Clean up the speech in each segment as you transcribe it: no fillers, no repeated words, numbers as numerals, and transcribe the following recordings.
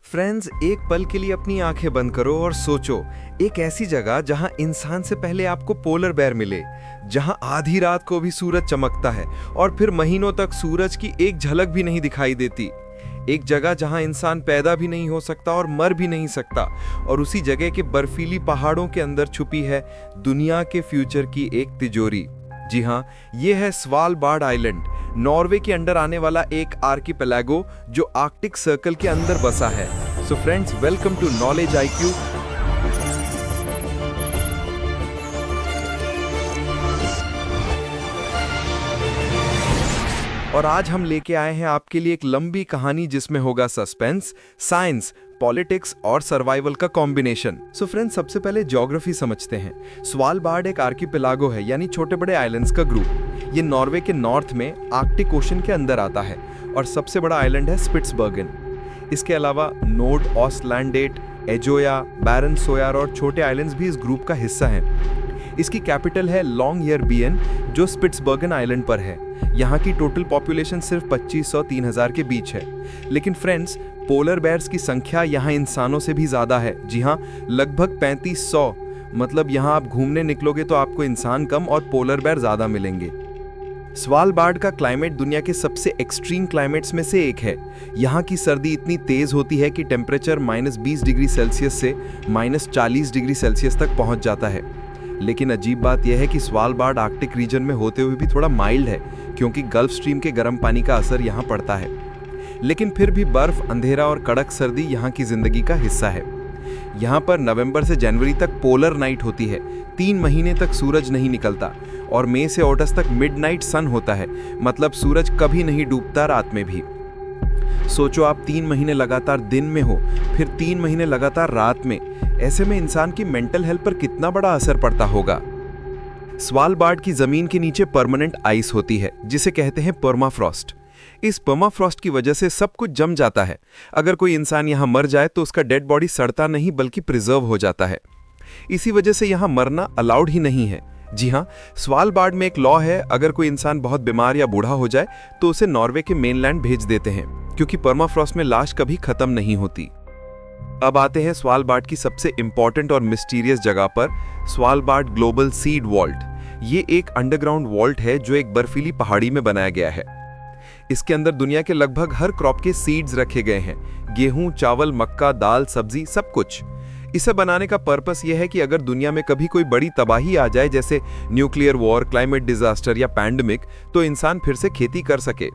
Friends, एक पल के लिए अपनी आंखें बंद करो और सोचो, एक ऐसी जगह जहां इंसान से पहले आपको पोलर बेयर मिले, जहां आधी रात को भी सूरज चमकता है और फिर महीनों तक सूरज की एक झलक भी नहीं दिखाई देती। एक जगह जहां इंसान पैदा भी नहीं हो सकता और मर भी नहीं सकता, और उसी जगह के बर्फीली पहाड़ों के अंदर छुपी है दुनिया के फ्यूचर की एक तिजोरी। जी हाँ, ये है स्वालबार्ड आइलैंड, नॉर्वे के अंडर आने वाला एक आर्किपेलागो जो आर्कटिक सर्कल के अंदर बसा है। So friends, welcome to knowledge IQ। और आज हम लेके आए हैं आपके लिए एक लंबी कहानी जिसमें होगा सस्पेंस, साइंस, पॉलिटिक्स और सर्वाइवल का कॉम्बिनेशन। सो फ्रेंड्स, सबसे पहले ज्योग्राफी समझते हैं। स्वालबार्ड एक आर्किपेलागो है, यानी छोटे बड़े आइलैंड्स का ग्रुप। ये नॉर्वे के नॉर्थ में आर्कटिक ओशन के अंदर आता है और सबसे बड़ा आइलैंड है स्पिट्सबर्गन। इसके अलावा नोर्ड ऑस्टलैंडेट, एजोया, बैरनसोयर और छोटे आइलैंड्स भी इस ग्रुप का हिस्सा हैं। इसकी कैपिटल है लॉन्गयरबियन, जो स्पिट्सबर्गन आइलैंड पर है। यहाँ की टोटल पॉपुलेशन सिर्फ 2500-3000 के बीच है। लेकिन फ्रेंड्स, पोलर बेयर्स की संख्या यहाँ इंसानों से भी ज़्यादा है। जी हाँ, लगभग 3500। मतलब यहाँ आप घूमने निकलोगे तो आपको इंसान कम और पोलर बेयर ज़्यादा मिलेंगे। स्वालबार्ड का क्लाइमेट दुनिया के सबसे एक्सट्रीम क्लाइमेट्स में से एक है। यहाँ की सर्दी इतनी तेज़ होती है कि टेम्परेचर -20 डिग्री सेल्सियस से -40 डिग्री सेल्सियस तक पहुँच जाता है। लेकिन अजीब बात यह है कि स्वालबार्ड आर्कटिक रीजन में होते हुए भी थोड़ा माइल्ड है, क्योंकि गल्फ स्ट्रीम के गर्म पानी का असर यहाँ पड़ता है। लेकिन फिर भी बर्फ, अंधेरा और कड़क सर्दी यहाँ की जिंदगी का हिस्सा है। यहाँ पर नवंबर से जनवरी तक पोलर नाइट होती है, 3 महीने तक सूरज नहीं निकलता, और मई से अगस्त तक मिडनाइट सन होता है, मतलब सूरज कभी नहीं डूबता रात में भी। सोचो, आप 3 महीने लगातार दिन में हो, फिर 3 महीने लगातार रात में। ऐसे में इंसान की मेंटल हेल्थ पर कितना बड़ा असर पड़ता होगा। स्वालबार्ड की जमीन के नीचे परमानेंट आइस होती है, जिसे कहते हैं पर्माफ्रॉस्ट। इस पर्माफ्रॉस्ट की वजह से सब कुछ जम जाता है। अगर कोई इंसान यहाँ मर जाए तो उसका डेड बॉडी सड़ता नहीं बल्कि प्रिजर्व हो जाता है। इसी वजह से यहाँ मरना अलाउड ही नहीं है। जी हाँ, स्वालबार्ड में एक लॉ है, अगर कोई इंसान बहुत बीमार या बूढ़ा हो जाए तो उसे नॉर्वे के मेनलैंड भेज देते हैं, क्योंकि पर्माफ्रॉस्ट में लाश कभी खत्म नहीं होती। अब आते हैं स्वालबार्ड की सबसे इंपॉर्टेंट और मिस्टीरियस जगह पर, स्वालबार्ड ग्लोबल सीड वॉल्ट। ये एक अंडरग्राउंड वॉल्ट है जो एक बर्फीली पहाड़ी में बनाया गया है। इसके अंदर दुनिया के लगभग हर क्रॉप के सीड्स रखे गए हैं, गेहूं, चावल, मक्का, दाल, सब्जी, सब कुछ। इसे बनाने का पर्पस यह है कि अगर दुनिया में कभी कोई बड़ी तबाही आ जाए, जैसे न्यूक्लियर वॉर, क्लाइमेट डिजास्टर या पैंडेमिक, तो इंसान फिर से खेती कर सके।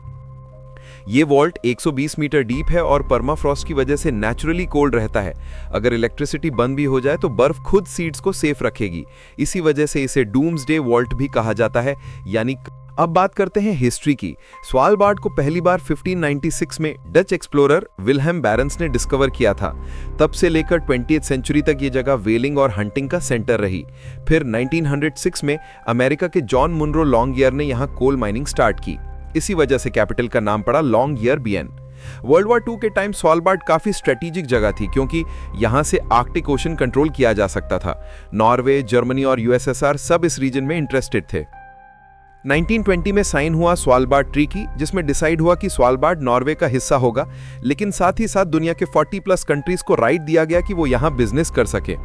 ये वॉल्ट 120 मीटर डीप है और पर्माफ्रॉस्ट की वजह से नेचुरली कोल्ड रहता है। अगर इलेक्ट्रिसिटी बंद भी हो जाए तो बर्फ खुद सीड्स को सेफ रखेगी। इसी वजह से इसे डूम्सडे वॉल्ट भी कहा जाता है, यानी। अब बात करते हैं हिस्ट्री की। स्वालबार्ड को पहली बार 1596 में डच एक्सप्लोरर विल्हेम बैरन्स ने डिस्कवर किया था। तब से लेकर 20वीं सेंचुरी तक ये जगह वेलिंग और हंटिंग का सेंटर रही। फिर 1906 में अमेरिका के जॉन मुनरो लॉन्गयर ने यहाँ कोल माइनिंग स्टार्ट की। इसी वजह से कैपिटल का नाम पड़ा लॉन्गयरबियन। वर्ल्ड वॉर 2 के टाइम स्वालबार्ड काफी स्ट्रेटेजिक जगह थी, क्योंकि यहाँ से आर्कटिक ओशन कंट्रोल किया जा सकता था। नॉर्वे, जर्मनी और USSR सब इस रीजन में इंटरेस्टेड थे। 1920 में साइन हुआ स्वालबार्ड ट्रीटी, जिसमें डिसाइड हुआ कि स्वालबार्ड नॉर्वे का हिस्सा होगा, लेकिन साथ ही साथ दुनिया के 40+ कंट्रीज को राइट दिया गया कि वो यहाँ बिजनेस कर सके।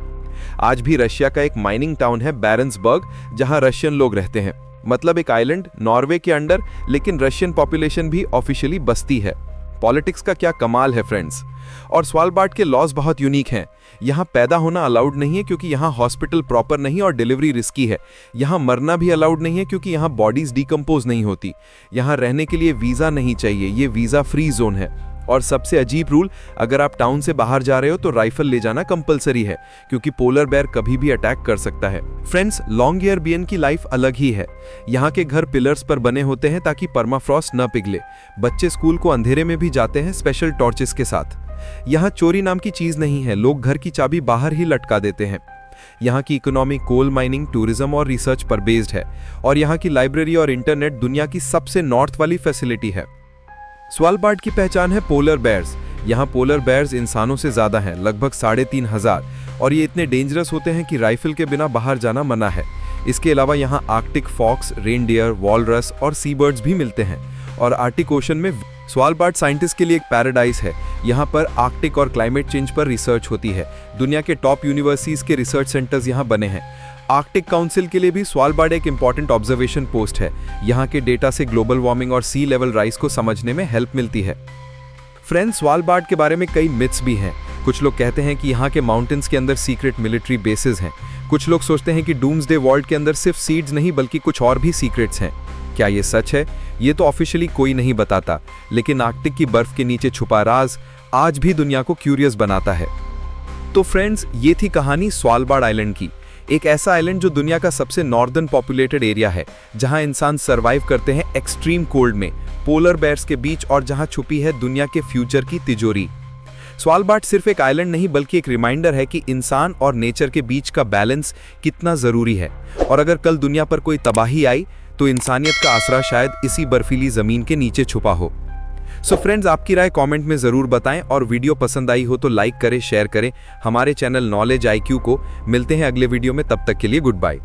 आज भी रशिया का एक माइनिंग टाउन है बैरन्सबर्ग, जहाँ रशियन लोग रहते हैं। मतलब एक आइलैंड नॉर्वे के अंडर, लेकिन रशियन पॉपुलेशन भी ऑफिशियली बसती है। पॉलिटिक्स का क्या कमाल है फ्रेंड्स। और स्वालबार्ड के लॉज बहुत यूनिक हैं। यहाँ पैदा होना अलाउड नहीं है, क्योंकि यहाँ हॉस्पिटल प्रॉपर नहीं और डिलीवरी रिस्की है। यहाँ मरना भी अलाउड नहीं है, क्योंकि यहाँ बॉडीज डिकम्पोज नहीं होती। यहाँ रहने के लिए वीज़ा नहीं चाहिए, ये वीज़ा फ्री जोन है। और सबसे अजीब रूल, अगर आप टाउन से बाहर जा रहे हो तो राइफल ले जाना कंपलसरी है, क्योंकि पोलर बेयर कभी भी अटैक कर सकता है। फ्रेंड्स, लॉन्गयरबियन की लाइफ अलग ही है। यहाँ के घर पिलर्स पर बने होते हैं ताकि पर्माफ्रॉस्ट न पिघले। बच्चे स्कूल को अंधेरे में भी जाते हैं, स्पेशल टॉर्चेस के साथ। यहाँ चोरी नाम की चीज नहीं है, लोग घर की चाबी बाहर ही लटका देते हैं। यहाँ की इकोनॉमी कोल माइनिंग, टूरिज्म और रिसर्च पर बेस्ड है, और यहाँ की लाइब्रेरी और इंटरनेट दुनिया की सबसे नॉर्थ वाली फैसिलिटी है। स्वालबार्ड की पहचान है पोलर बेयर्स। यहाँ पोलर बेयर्स इंसानों से ज्यादा हैं, लगभग 3500, और ये इतने डेंजरस होते हैं कि राइफल के बिना बाहर जाना मना है। इसके अलावा यहाँ आर्कटिक फॉक्स, रेनडियर, वॉलरस और सीबर्ड्स भी मिलते हैं, और आर्कटिक ओशन में स्वालबार्ड साइंटिस्ट के लिए एक पैराडाइज है। यहाँ पर आर्कटिक और क्लाइमेट चेंज पर रिसर्च होती है। दुनिया के टॉप यूनिवर्सिटीज के रिसर्च सेंटर्स यहाँ बने हैं। आर्कटिक काउंसिल के लिए भी स्वालबार्ड एक इंपॉर्टेंट ऑब्जर्वेशन पोस्ट है। यहाँ के डेटा से ग्लोबल वार्मिंग और सी लेवल राइज को समझने में हेल्प मिलती है। फ्रेंड्स, स्वालबार्ड के बारे में कई मिथ्स भी हैं। कुछ लोग कहते हैं कि यहाँ के माउंटेन्स के अंदर सीक्रेट मिलिट्री बेसेस हैं। कुछ लोग सोचते हैं कि डूम्सडे वर्ल्ड के अंदर सिर्फ सीड्स नहीं बल्कि कुछ और भी सीक्रेट्स हैं। क्या ये सच है? ये तो ऑफिशियली कोई नहीं बताता, लेकिन आर्कटिक की बर्फ के नीचे छुपा राज आज भी दुनिया को क्यूरियस बनाता है। तो फ्रेंड्स, ये थी कहानी स्वालबार्ड आइलैंड की। एक ऐसा आइलैंड जो दुनिया का सबसे नॉर्दर्न पॉपुलेटेड एरिया है, जहां इंसान सर्वाइव करते हैं एक्सट्रीम कोल्ड में, पोलर बेयर्स के बीच, और जहां छुपी है दुनिया के फ्यूचर की तिजोरी। स्वालबार्ड सिर्फ एक आइलैंड नहीं बल्कि एक रिमाइंडर है कि इंसान और नेचर के बीच का बैलेंस कितना जरूरी है। और अगर कल दुनिया पर कोई तबाही आई तो इंसानियत का आसरा शायद इसी बर्फीली जमीन के नीचे छुपा हो। सो फ्रेंड्स, आपकी राय कमेंट में जरूर बताएं, और वीडियो पसंद आई हो तो लाइक करें, शेयर करें। हमारे चैनल नॉलेज IQ को मिलते हैं अगले वीडियो में। तब तक के लिए गुड बाय।